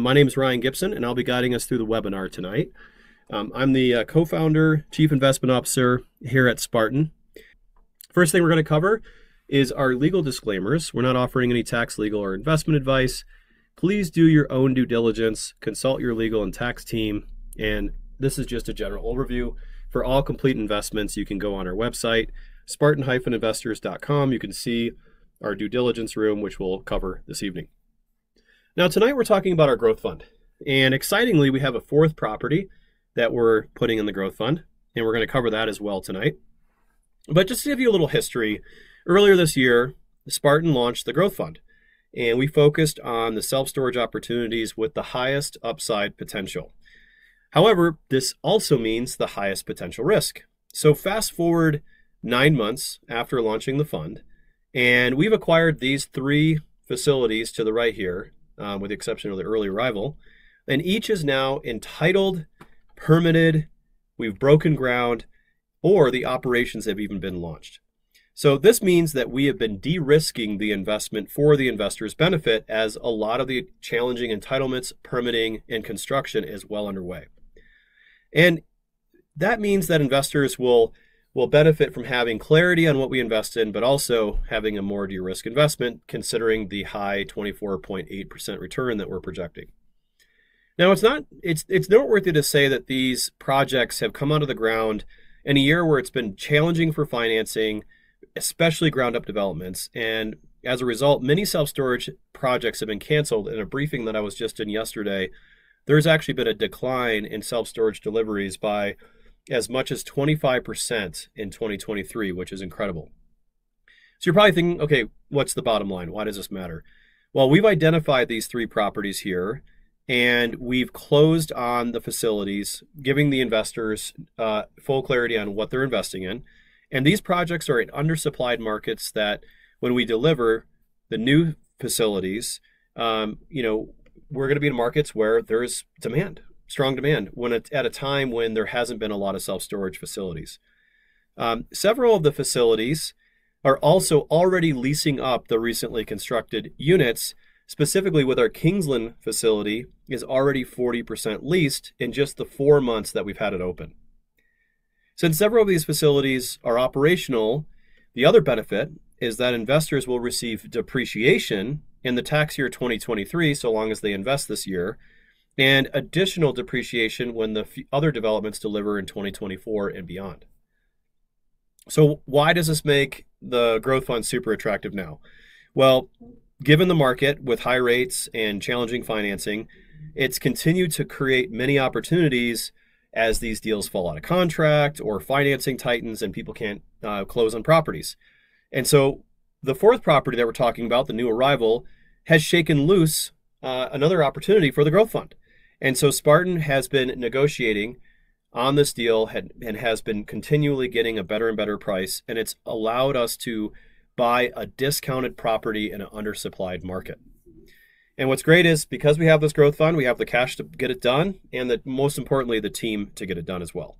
My name is Ryan Gibson, and I'll be guiding us through the webinar tonight. I'm the co-founder, chief investment officer here at Spartan. First thing we're going to cover is our legal disclaimers. We're not offering any tax, legal, or investment advice. Please do your own due diligence, consult your legal and tax team, and this is just a general overview. For all complete investments, you can go on our website, spartan-investors.com. You can see our due diligence room, which we'll cover this evening. Now, tonight we're talking about our growth fund. And excitingly, we have a fourth property that we're putting in the growth fund, and we're going to cover that as well tonight. But just to give you a little history, earlier this year, Spartan launched the growth fund, and we focused on the self-storage opportunities with the highest upside potential. However, this also means the highest potential risk. So fast forward 9 months after launching the fund, and we've acquired these 3 facilities to the right here, with the exception of the early arrival, and each is now entitled, permitted, we've broken ground, or the operations have even been launched. So this means that we have been de-risking the investment for the investor's benefit, as a lot of the challenging entitlements, permitting, and construction is well underway. And that means that investors will benefit from having clarity on what we invest in, but also having a more de-risk investment, considering the high 24.8% return that we're projecting. Now, it's noteworthy to say that these projects have come out of the ground in a year where it's been challenging for financing, especially ground-up developments. And as a result, many self-storage projects have been canceled. In a briefing that I was just in yesterday, there's actually been a decline in self-storage deliveries by as much as 25% in 2023, which is incredible. So you're probably thinking, okay, what's the bottom line? Why does this matter? Well, we've identified these 3 properties here, and we've closed on the facilities, giving the investors full clarity on what they're investing in. And these projects are in undersupplied markets that when we deliver the new facilities, we're going to be in markets where there's demand. Strong demand at a time when there hasn't been a lot of self-storage facilities. Several of the facilities are also already leasing up the recently constructed units. Specifically with our Kingsland facility is already 40% leased in just the 4 months that we've had it open. Since several of these facilities are operational, the other benefit is that investors will receive depreciation in the tax year 2023, so long as they invest this year, and additional depreciation when the other developments deliver in 2024 and beyond. So why does this make the growth fund super attractive now? Well, given the market with high rates and challenging financing, it's continued to create many opportunities as these deals fall out of contract or financing tightens and people can't close on properties. And so the fourth property that we're talking about, the new arrival, has shaken loose another opportunity for the growth fund. And so Spartan has been negotiating on this deal and has been continually getting a better and better price, and it's allowed us to buy a discounted property in an undersupplied market. And what's great is because we have this growth fund, we have the cash to get it done, and most importantly, the team to get it done as well.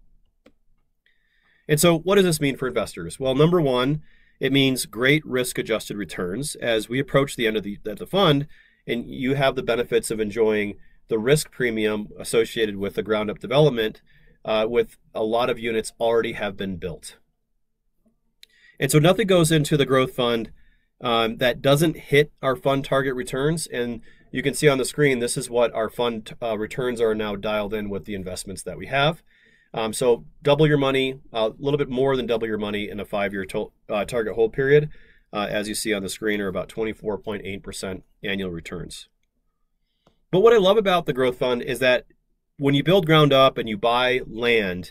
And so what does this mean for investors? Well, number one, it means great risk-adjusted returns as we approach the end of the fund, and you have the benefits of enjoying the risk premium associated with the ground-up development with a lot of units already have been built. And so nothing goes into the growth fund that doesn't hit our fund target returns. And you can see on the screen, this is what our fund returns are now dialed in with the investments that we have. So double your money, a little bit more than double your money in a 5-year target hold period, as you see on the screen, are about 24.8% annual returns. But what I love about the growth fund is that when you build ground up and you buy land,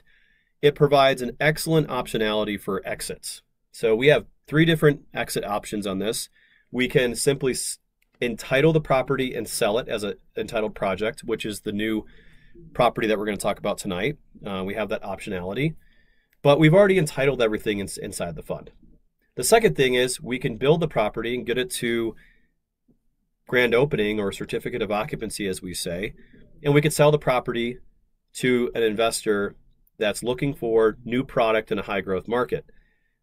it provides an excellent optionality for exits. So we have 3 different exit options on this. We can simply entitle the property and sell it as an entitled project, which is the new property that we're going to talk about tonight. We have that optionality, but we've already entitled everything inside the fund. The second thing is we can build the property and get it to grand opening or certificate of occupancy, as we say, and we could sell the property to an investor that's looking for new product in a high growth market.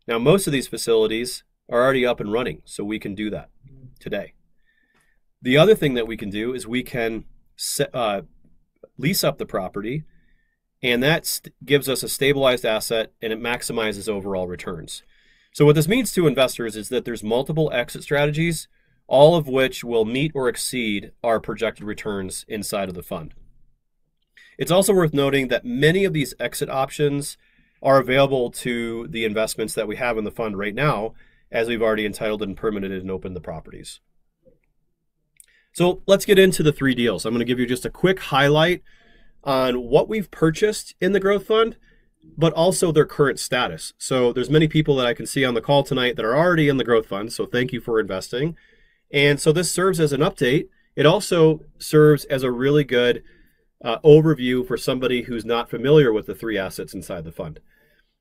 Now, most of these facilities are already up and running, so we can do that today. The other thing that we can do is we can lease up the property, and that gives us a stabilized asset and it maximizes overall returns. So what this means to investors is that there's multiple exit strategies, all of which will meet or exceed our projected returns inside of the fund. It's also worth noting that many of these exit options are available to the investments that we have in the fund right now, as we've already entitled and permitted and opened the properties. So let's get into the 3 deals. I'm going to give you just a quick highlight on what we've purchased in the growth fund, but also their current status. So there's many people that I can see on the call tonight that are already in the growth fund, so thank you for investing. And so this serves as an update. It also serves as a really good overview for somebody who's not familiar with the 3 assets inside the fund.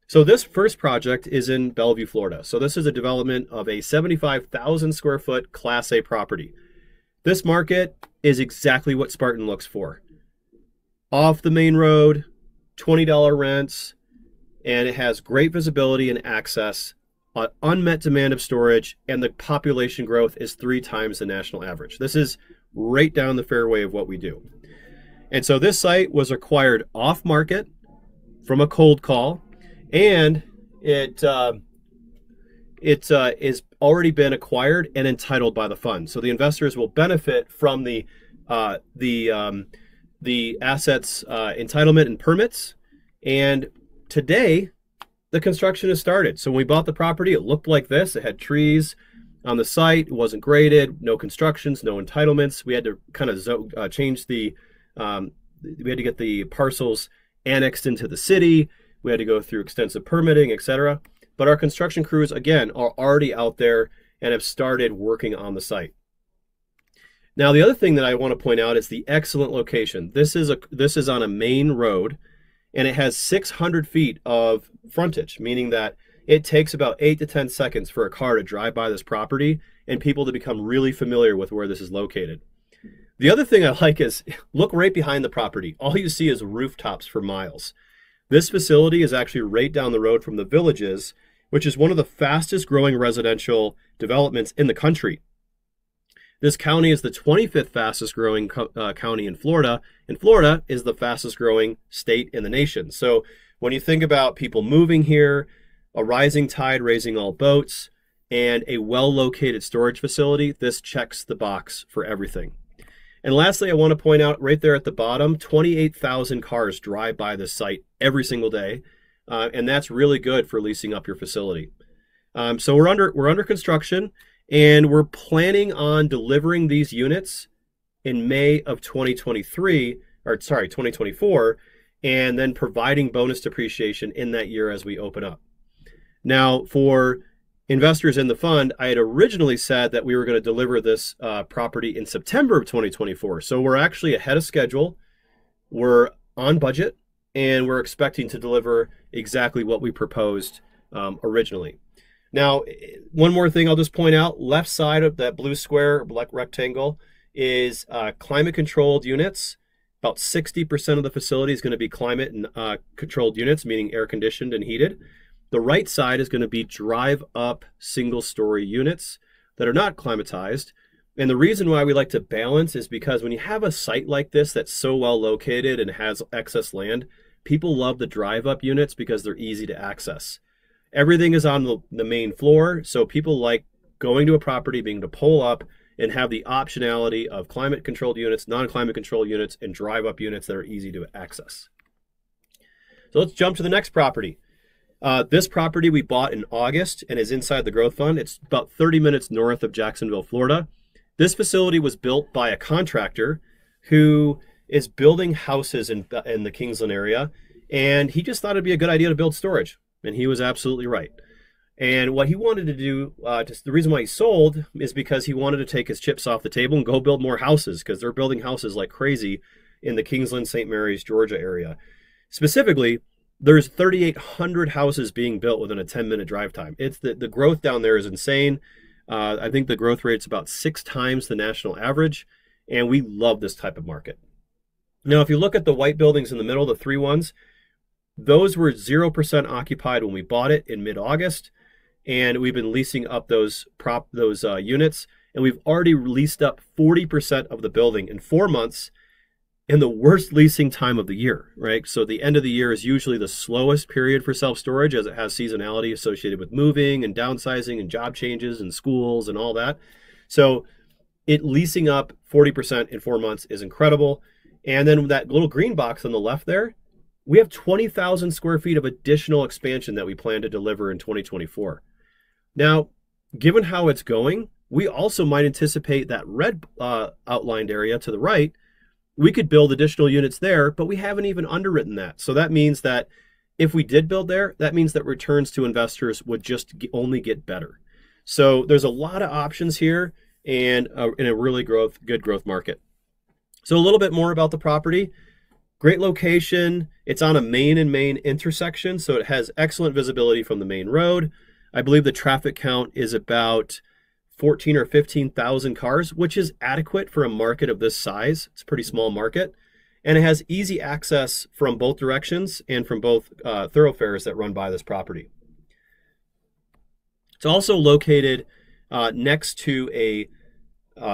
So this first project is in Bellevue, Florida. So this is a development of a 75,000 square foot Class A property. This market is exactly what Spartan looks for. Off the main road, $20 rents, and it has great visibility and access, unmet demand of storage, and the population growth is 3 times the national average. This is right down the fairway of what we do. And so this site was acquired off market from a cold call, and it is already been acquired and entitled by the fund. So the investors will benefit from the assets entitlement and permits. And today, the construction has started. So when we bought the property, it looked like this. It had trees on the site. It wasn't graded, no constructions, no entitlements. We had to kind of change the, we had to get the parcels annexed into the city. We had to go through extensive permitting, etc. But our construction crews, again, are already out there and have started working on the site. Now, the other thing that I want to point out is the excellent location. This is on a main road, and it has 600 feet of frontage, meaning that it takes about 8 to 10 seconds for a car to drive by this property and people to become really familiar with where this is located. The other thing I like is look right behind the property. All you see is rooftops for miles. This facility is actually right down the road from the Villages, which is one of the fastest growing residential developments in the country. This county is the 25th fastest growing county in Florida, and Florida is the fastest growing state in the nation. So when you think about people moving here, a rising tide raising all boats, and a well-located storage facility, this checks the box for everything. And lastly, I want to point out right there at the bottom, 28,000 cars drive by this site every single day, and that's really good for leasing up your facility. So we're under construction, and we're planning on delivering these units in May of 2024, and then providing bonus depreciation in that year as we open up. Now, for investors in the fund, I had originally said that we were going to deliver this property in September of 2024. So we're actually ahead of schedule. We're on budget, and we're expecting to deliver exactly what we proposed originally. Now, one more thing I'll just point out, left side of that blue square, black rectangle, is climate-controlled units. About 60% of the facility is going to be climate and controlled units, meaning air-conditioned and heated. The right side is going to be drive-up single-story units that are not climatized. And the reason why we like to balance is because when you have a site like this that's so well located and has excess land, people love the drive-up units because they're easy to access. Everything is on the main floor, so people like going to a property, being able to pull up and have the optionality of climate-controlled units, non-climate controlled units, and drive-up units that are easy to access. So let's jump to the next property. This property we bought in August and is inside the Growth Fund. It's about 30 minutes north of Jacksonville, Florida. This facility was built by a contractor who is building houses in the Kingsland area, and he just thought it'd be a good idea to build storage, and he was absolutely right. And what he wanted to do, just the reason why he sold is because he wanted to take his chips off the table and go build more houses, because they're building houses like crazy in the Kingsland, St. Mary's, Georgia area. Specifically, there's 3,800 houses being built within a 10-minute drive time. It's the growth down there is insane. I think the growth rate's about 6 times the national average, and we love this type of market. Now, if you look at the white buildings in the middle, the 3 ones, those were 0% occupied when we bought it in mid-August, and we've been leasing up those units, and we've already leased up 40% of the building in 4 months. in the worst leasing time of the year, right? So the end of the year is usually the slowest period for self-storage, as it has seasonality associated with moving and downsizing and job changes and schools and all that. So it leasing up 40% in 4 months is incredible. And then that little green box on the left there, we have 20,000 square feet of additional expansion that we plan to deliver in 2024. Now, given how it's going, we also might anticipate that red outlined area to the right. We could build additional units there, but we haven't even underwritten that. So that means that if we did build there, that means that returns to investors would just only get better. So there's a lot of options here and in a really good growth market. So a little bit more about the property. Great location. It's on a main and main intersection, so it has excellent visibility from the main road. I believe the traffic count is about 14 or 15,000 cars, which is adequate for a market of this size. It's a pretty small market. And it has easy access from both directions and from both thoroughfares that run by this property. It's also located next to a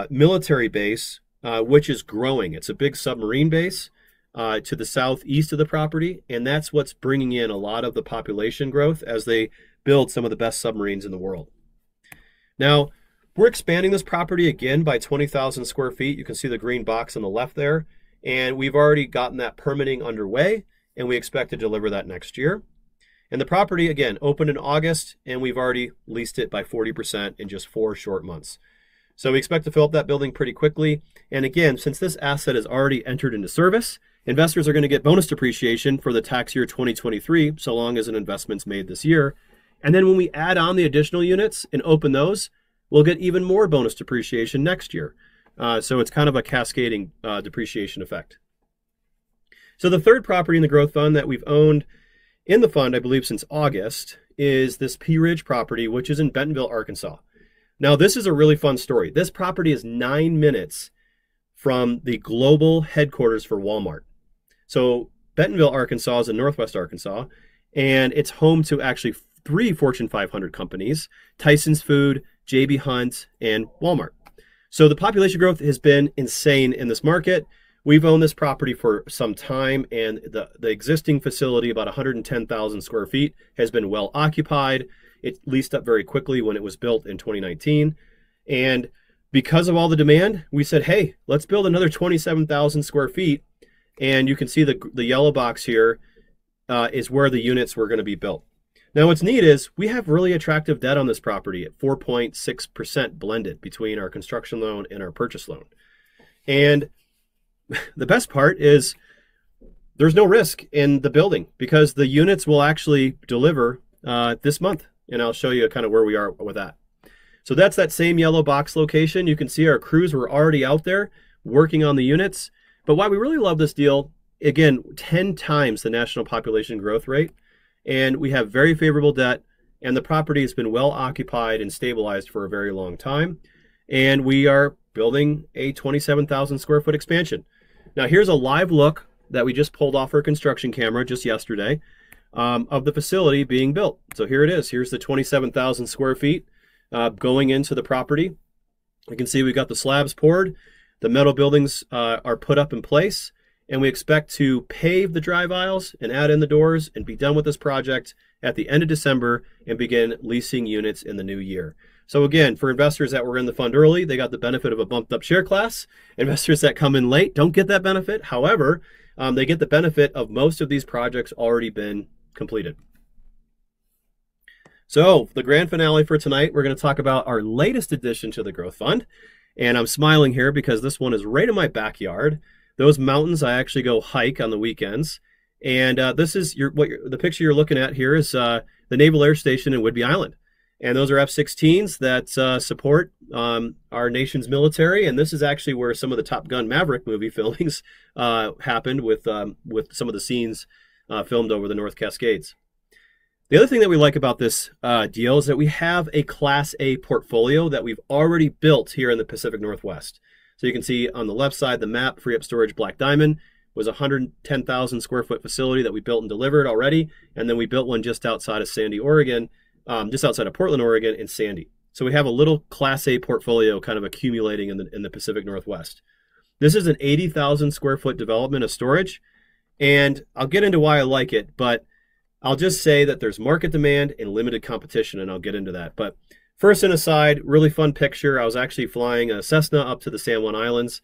military base, which is growing. It's a big submarine base to the southeast of the property, and that's what's bringing in a lot of the population growth as they build some of the best submarines in the world. Now, we're expanding this property again by 20,000 square feet. You can see the green box on the left there. And we've already gotten that permitting underway, and we expect to deliver that next year. And the property, again, opened in August, and we've already leased it by 40% in just 4 short months. So we expect to fill up that building pretty quickly. And again, since this asset has already entered into service, investors are going to get bonus depreciation for the tax year 2023, so long as an investment's made this year. And then when we add on the additional units and open those, we'll get even more bonus depreciation next year. So it's kind of a cascading depreciation effect. So the third property in the growth fund that we've owned in the fund, I believe since August, is this Pea Ridge property, which is in Bentonville, Arkansas. Now, this is a really fun story. This property is 9 minutes from the global headquarters for Walmart. So Bentonville, Arkansas is in northwest Arkansas, and it's home to actually 3 Fortune 500 companies: Tyson's Food, J.B. Hunt, and Walmart. So the population growth has been insane in this market. We've owned this property for some time, and the existing facility, about 110,000 square feet, has been well occupied. It leased up very quickly when it was built in 2019. And because of all the demand, we said, hey, let's build another 27,000 square feet. And you can see the yellow box here is where the units were going to be built. Now, what's neat is we have really attractive debt on this property at 4.6% blended between our construction loan and our purchase loan. And the best part is there's no risk in the building because the units will actually deliver this month. And I'll show you kind of where we are with that. So that's that same yellow box location. You can see our crews were already out there working on the units. But why we really love this deal, again, 10 times the national population growth rate. And we have very favorable debt, and the property has been well occupied and stabilized for a very long time. And we are building a 27,000 square foot expansion. Now, here's a live look that we just pulled off our construction camera just yesterday of the facility being built. So here it is. Here's the 27,000 square feet going into the property. You can see we've got the slabs poured. The metal buildings are put up in place. And we expect to pave the drive aisles and add in the doors and be done with this project at the end of December and begin leasing units in the new year. So again, for investors that were in the fund early, they got the benefit of a bumped up share class. Investors that come in late don't get that benefit. However, they get the benefit of most of these projects already been completed. So the grand finale for tonight, we're going to talk about our latest addition to the growth fund. And I'm smiling here because this one is right in my backyard. Those mountains, I actually go hike on the weekends. And this is the picture you're looking at here is the Naval Air Station in Whidbey Island. And those are F-16s that support our nation's military. And this is actually where some of the Top Gun Maverick movie filmings happened with some of the scenes filmed over the North Cascades. The other thing that we like about this deal is that we have a Class A portfolio that we've already built here in the Pacific Northwest. So you can see on the left side, the map, Free Up Storage Black Diamond was a 110,000 square foot facility that we built and delivered already. And then we built one just outside of Sandy, Oregon, just outside of Portland, Oregon in Sandy. So we have a little Class A portfolio kind of accumulating in the Pacific Northwest. This is an 80,000 square foot development of storage, and I'll get into why I like it, but I'll just say that there's market demand and limited competition, and I'll get into that. But first, an aside, really fun picture. I was actually flying a Cessna up to the San Juan Islands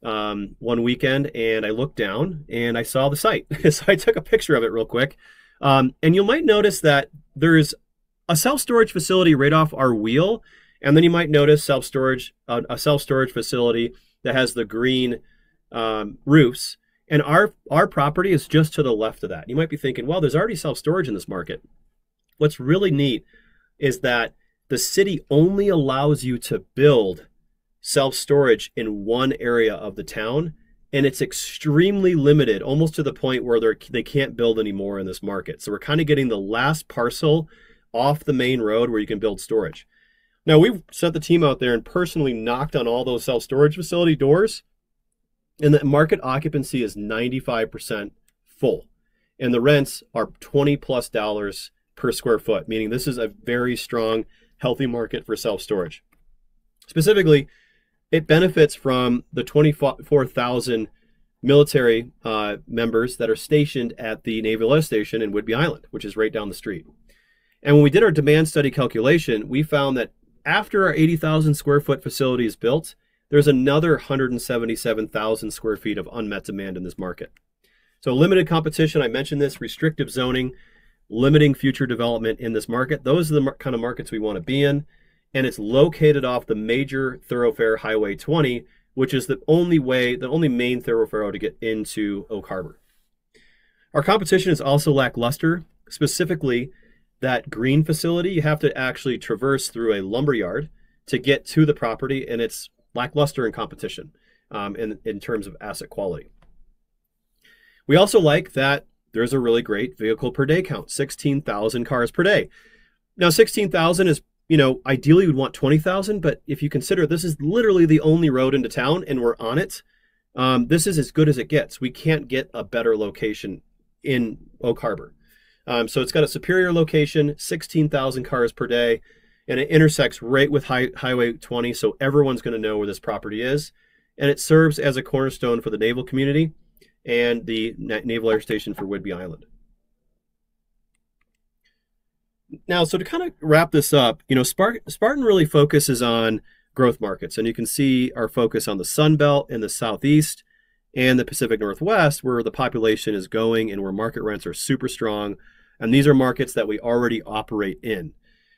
one weekend, and I looked down and I saw the site. So I took a picture of it real quick. And you might notice that there's a self-storage facility right off our wheel, and then you might notice a self-storage facility that has the green roofs. And our property is just to the left of that. You might be thinking, well, there's already self-storage in this market. What's really neat is that the city only allows you to build self-storage in one area of the town, and it's extremely limited, almost to the point where they can't build anymore in this market. So we're kind of getting the last parcel off the main road where you can build storage. Now, we've sent the team out there and personally knocked on all those self-storage facility doors, and the market occupancy is 95% full. And the rents are $20+ per square foot, meaning this is a very strong, healthy market for self-storage. Specifically, it benefits from the 24,000 military members that are stationed at the Naval Air Station in Whidbey Island, which is right down the street. And when we did our demand study calculation, we found that after our 80,000 square foot facility is built, there's another 177,000 square feet of unmet demand in this market. So limited competition, I mentioned this, restrictive zoning, limiting future development in this market. Those are the kind of markets we want to be in. And it's located off the major thoroughfare Highway 20, which is the only main thoroughfare to get into Oak Harbor. Our competition is also lackluster, specifically that green facility. You have to actually traverse through a lumber yard to get to the property, and it's lackluster in competition in terms of asset quality. We also like that there's a really great vehicle per day count, 16,000 cars per day. Now, 16,000 is, ideally we'd want 20,000, but if you consider this is literally the only road into town and we're on it, this is as good as it gets. We can't get a better location in Oak Harbor. So it's got a superior location, 16,000 cars per day, and it intersects right with Highway 20, so everyone's going to know where this property is. And it serves as a cornerstone for the naval community and the Naval Air Station for Whidbey Island. Now, so to kind of wrap this up, Spartan really focuses on growth markets, and you can see our focus on the Sun Belt in the Southeast and the Pacific Northwest, where the population is going and where market rents are super strong. And these are markets that we already operate in.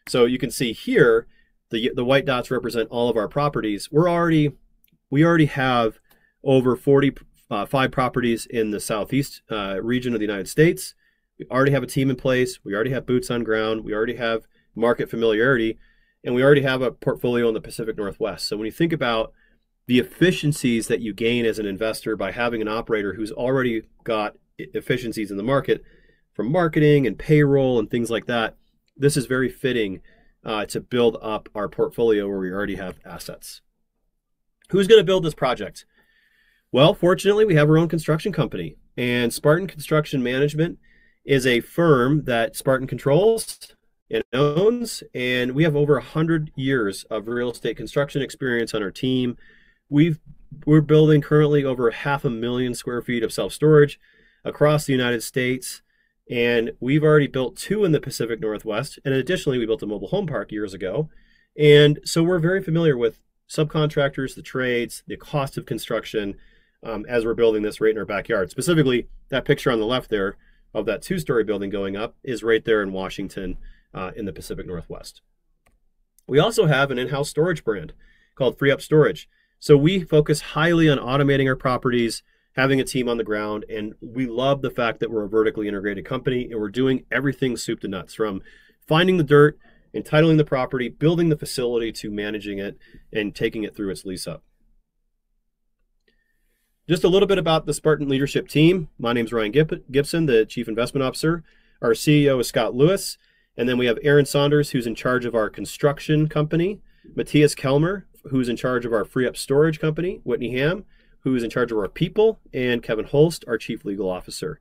So you can see here, the white dots represent all of our properties. We already have over 45 properties in the Southeast region of the United States. We already have a team in place. We already have boots on ground. We already have market familiarity, and we already have a portfolio in the Pacific Northwest. So when you think about the efficiencies that you gain as an investor by having an operator who's already got efficiencies in the market from marketing and payroll and things like that, this is very fitting to build up our portfolio where we already have assets. Who's going to build this project? Well, fortunately, we have our own construction company, and Spartan Construction Management is a firm that Spartan controls and owns, and we have over 100 years of real estate construction experience on our team. We're building currently over 500,000 square feet of self-storage across the United States. And we've already built 2 in the Pacific Northwest. And additionally, we built a mobile home park years ago. And so we're very familiar with subcontractors, the trades, the cost of construction as we're building this right in our backyard. Specifically, that picture on the left there of that 2-story building going up is right there in Washington in the Pacific Northwest. We also have an in-house storage brand called Free Up Storage. So we focus highly on automating our properties, having a team on the ground, and we love the fact that we're a vertically integrated company and we're doing everything soup to nuts, from finding the dirt, entitling the property, building the facility, to managing it and taking it through its lease up. Just a little bit about the Spartan leadership team. My name is Ryan Gibson, the Chief Investment Officer. Our CEO is Scott Lewis. And then we have Aaron Saunders, who's in charge of our construction company, Matthias Kelmer, who's in charge of our Free Up Storage company, Whitney Ham, who's in charge of our people, and Kevin Holst, our Chief Legal Officer.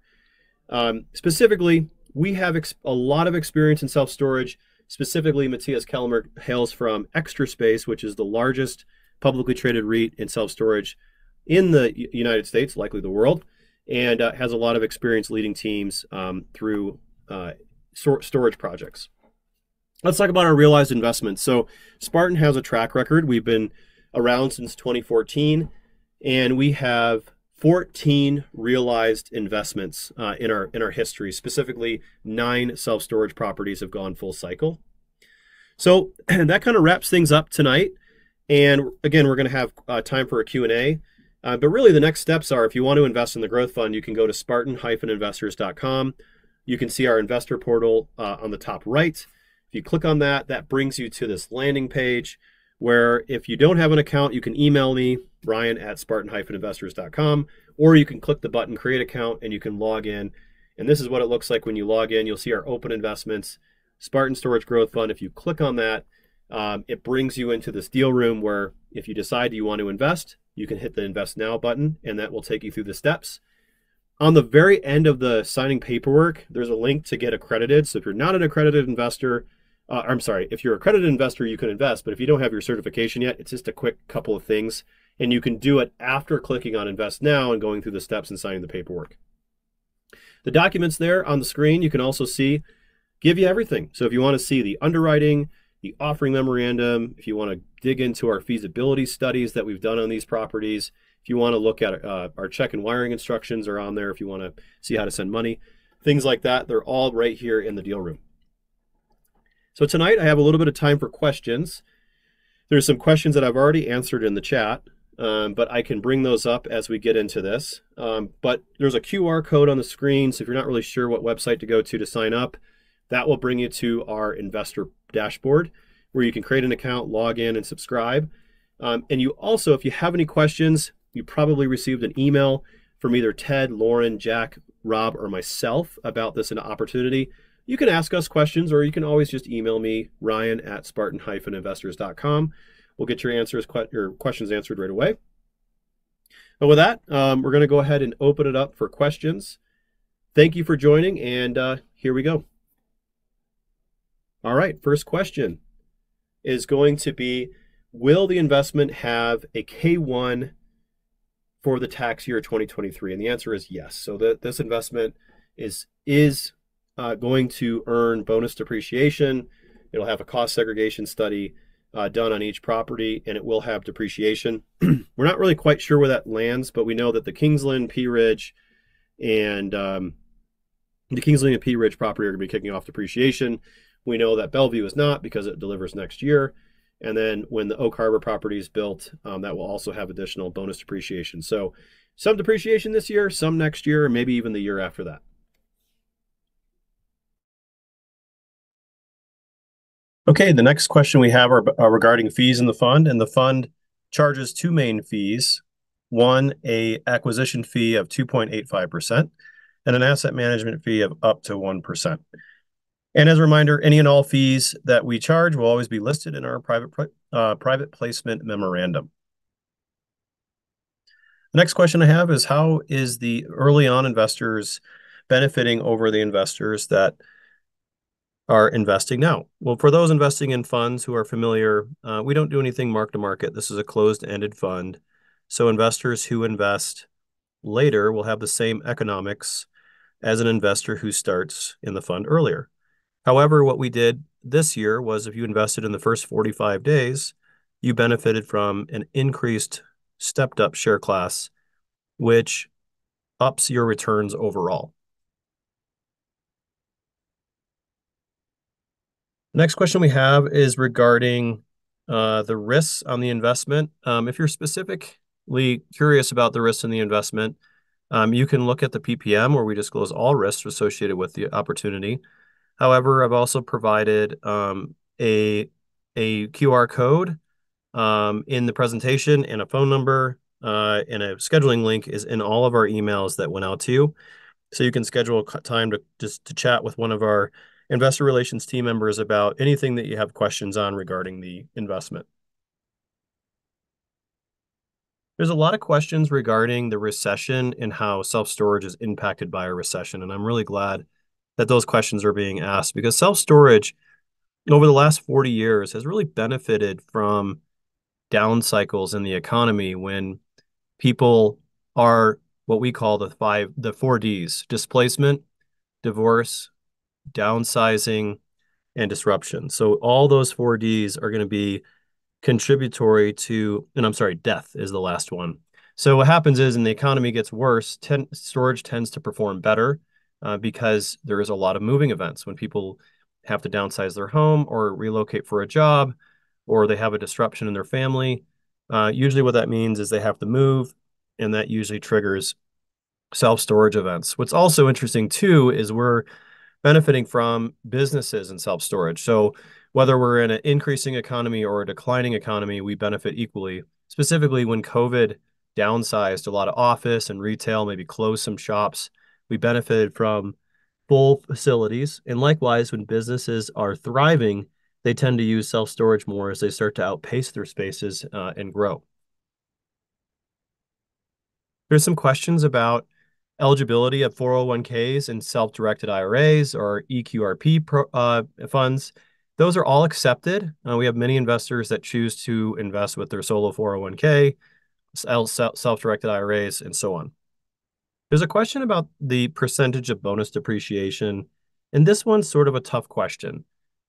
Specifically, we have a lot of experience in self-storage. Specifically, Matthias Kelmer hails from Extra Space, which is the largest publicly traded REIT in self-storage in the United States, likely the world, and has a lot of experience leading teams through storage projects. Let's talk about our realized investments. So Spartan has a track record. We've been around since 2014, and we have 14 realized investments in our history. Specifically, 9 self-storage properties have gone full cycle. So that kind of wraps things up tonight. And again, we're going to have time for a Q&A. But really, the next steps are, if you want to invest in the Growth Fund, you can go to spartan-investors.com. You can see our investor portal on the top right. If you click on that, that brings you to this landing page where if you don't have an account, you can email me, Ryan@spartan-investors.com, or you can click the button Create Account and you can log in. And this is what it looks like when you log in. You'll see our open investments, Spartan Storage Growth Fund. If you click on that, it brings you into this deal room where if you decide you want to invest, you can hit the Invest Now button, and that will take you through the steps. On the very end of the signing paperwork, there's a link to get accredited. So if you're not an accredited investor, if you're an accredited investor, you can invest. But if you don't have your certification yet, it's just a quick couple of things. And you can do it after clicking on Invest Now and going through the steps and signing the paperwork. The documents there on the screen, you can also see, give you everything. So if you want to see the underwriting, the offering memorandum, if you want to dig into our feasibility studies that we've done on these properties, if you want to look at our check and wiring instructions are on there, if you want to see how to send money, things like that, they're all right here in the deal room. So tonight I have a little bit of time for questions. There's some questions that I've already answered in the chat, but I can bring those up as we get into this. But there's a QR code on the screen, so if you're not really sure what website to go to sign up, that will bring you to our investor dashboard where you can create an account, log in, and subscribe. And you also, if you have any questions, you probably received an email from either Ted, Lauren, Jack, Rob, or myself about this opportunity. You can ask us questions, or you can always just email me, Ryan@Spartan-investors.com. We'll get your questions answered right away. And with that, we're going to go ahead and open it up for questions. Thank you for joining, and here we go. All right, first question is going to be, will the investment have a K1 for the tax year 2023? And the answer is yes. So this investment is going to earn bonus depreciation. It'll have a cost segregation study done on each property, and it will have depreciation. We're not really quite sure where that lands, but we know that the Kingsland, P Ridge, and the Kingsland and P Ridge property are going to be kicking off depreciation. We know that Bellevue is not because it delivers next year. And then when the Oak Harbor property is built, that will also have additional bonus depreciation. So some depreciation this year, some next year, maybe even the year after that. Okay, the next question we have are regarding fees in the fund, and the fund charges 2 main fees. One, a acquisition fee of 2.85%, and an asset management fee of up to 1%. And as a reminder, any and all fees that we charge will always be listed in our private placement memorandum. The next question I have is, how is the early on investors benefiting over the investors that are investing now? Well, for those investing in funds who are familiar, we don't do anything mark to market. This is a closed-ended fund. So investors who invest later will have the same economics as an investor who starts in the fund earlier. However, what we did this year was, if you invested in the first 45 days, you benefited from an increased stepped up share class, which ups your returns overall. Next question we have is regarding the risks on the investment. If you're specifically curious about the risks in the investment, you can look at the PPM where we disclose all risks associated with the opportunity. However, I've also provided a QR code in the presentation, and a phone number and a scheduling link is in all of our emails that went out to you. So you can schedule a time to chat with one of our investor relations team members about anything that you have questions on regarding the investment. There's a lot of questions regarding the recession and how self-storage is impacted by a recession, and I'm really glad that those questions are being asked, because self-storage over the last 40 years has really benefited from down cycles in the economy when people are what we call the 4Ds: displacement, divorce, downsizing, and disruption. So all those 4Ds are going to be contributory to, and I'm sorry, death is the last one. So what happens is, when the economy gets worse, storage tends to perform better because there is a lot of moving events when people have to downsize their home or relocate for a job, or they have a disruption in their family. Usually what that means is they have to move, and that usually triggers self-storage events. What's also interesting too is we're benefiting from businesses and self-storage. So whether we're in an increasing economy or a declining economy, we benefit equally. Specifically, when COVID downsized a lot of office and retail, maybe closed some shops, we benefited from full facilities. And likewise, when businesses are thriving, they tend to use self-storage more as they start to outpace their spaces and grow. There's some questions about eligibility of 401ks and self-directed IRAs or EQRP funds. Those are all accepted. We have many investors that choose to invest with their solo 401k, self-directed IRAs, and so on. There's a question about the percentage of bonus depreciation, and this one's sort of a tough question.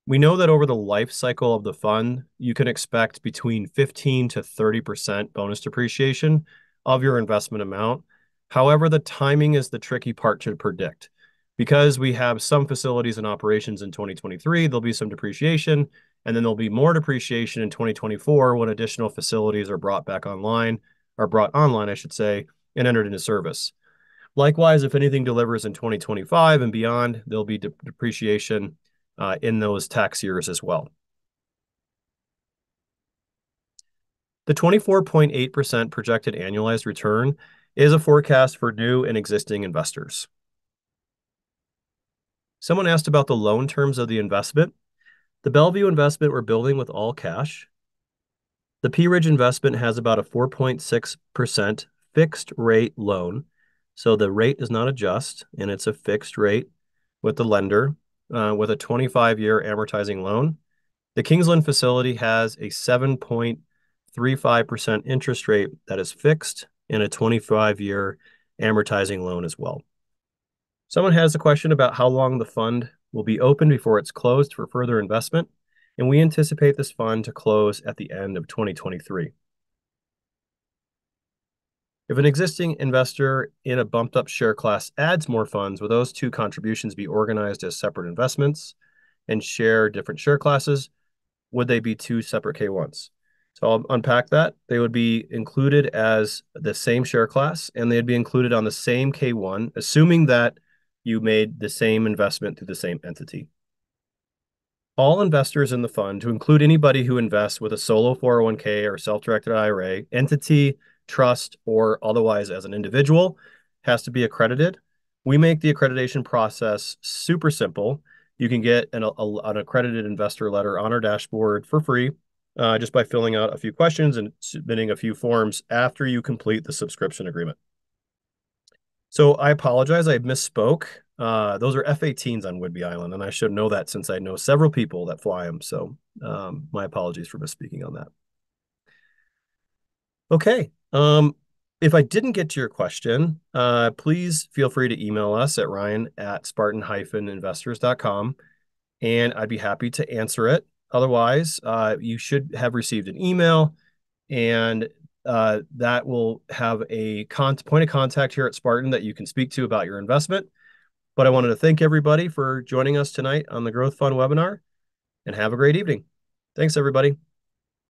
We know that over the life cycle of the fund, you can expect between 15 to 30% bonus depreciation of your investment amount. However, the timing is the tricky part to predict. Because we have some facilities and operations in 2023, there'll be some depreciation, and then there'll be more depreciation in 2024 when additional facilities are brought online, I should say, and entered into service. Likewise, if anything delivers in 2025 and beyond, there'll be depreciation in those tax years as well. The 24.8% projected annualized return is a forecast for new and existing investors. Someone asked about the loan terms of the investment. The Bellevue investment we're building with all cash. The Pea Ridge investment has about a 4.6% fixed rate loan. So the rate does not adjust, and it's a fixed rate with the lender with a 25-year amortizing loan. The Kingsland facility has a 7.35% interest rate that is fixed and a 25-year amortizing loan as well. Someone has a question about how long the fund will be open before it's closed for further investment, and we anticipate this fund to close at the end of 2023. If an existing investor in a bumped up share class adds more funds, will those two contributions be organized as separate investments and share different share classes? Would they be two separate K1s? So I'll unpack that. They would be included as the same share class, and they'd be included on the same K1, assuming that you made the same investment through the same entity. All investors in the fund, to include anybody who invests with a solo 401k or self-directed IRA, entity, trust, or otherwise as an individual, has to be accredited. We make the accreditation process super simple. You can get an accredited investor letter on our dashboard for free just by filling out a few questions and submitting a few forms after you complete the subscription agreement. So I apologize, I misspoke. Those are F-18s on Whidbey Island, and I should know that since I know several people that fly them. So my apologies for misspeaking on that. Okay. If I didn't get to your question, please feel free to email us at ryan@spartan-investors.com, and I'd be happy to answer it. Otherwise, you should have received an email, and that will have a point of contact here at Spartan that you can speak to about your investment. But I wanted to thank everybody for joining us tonight on the Growth Fund webinar, and have a great evening. Thanks, everybody.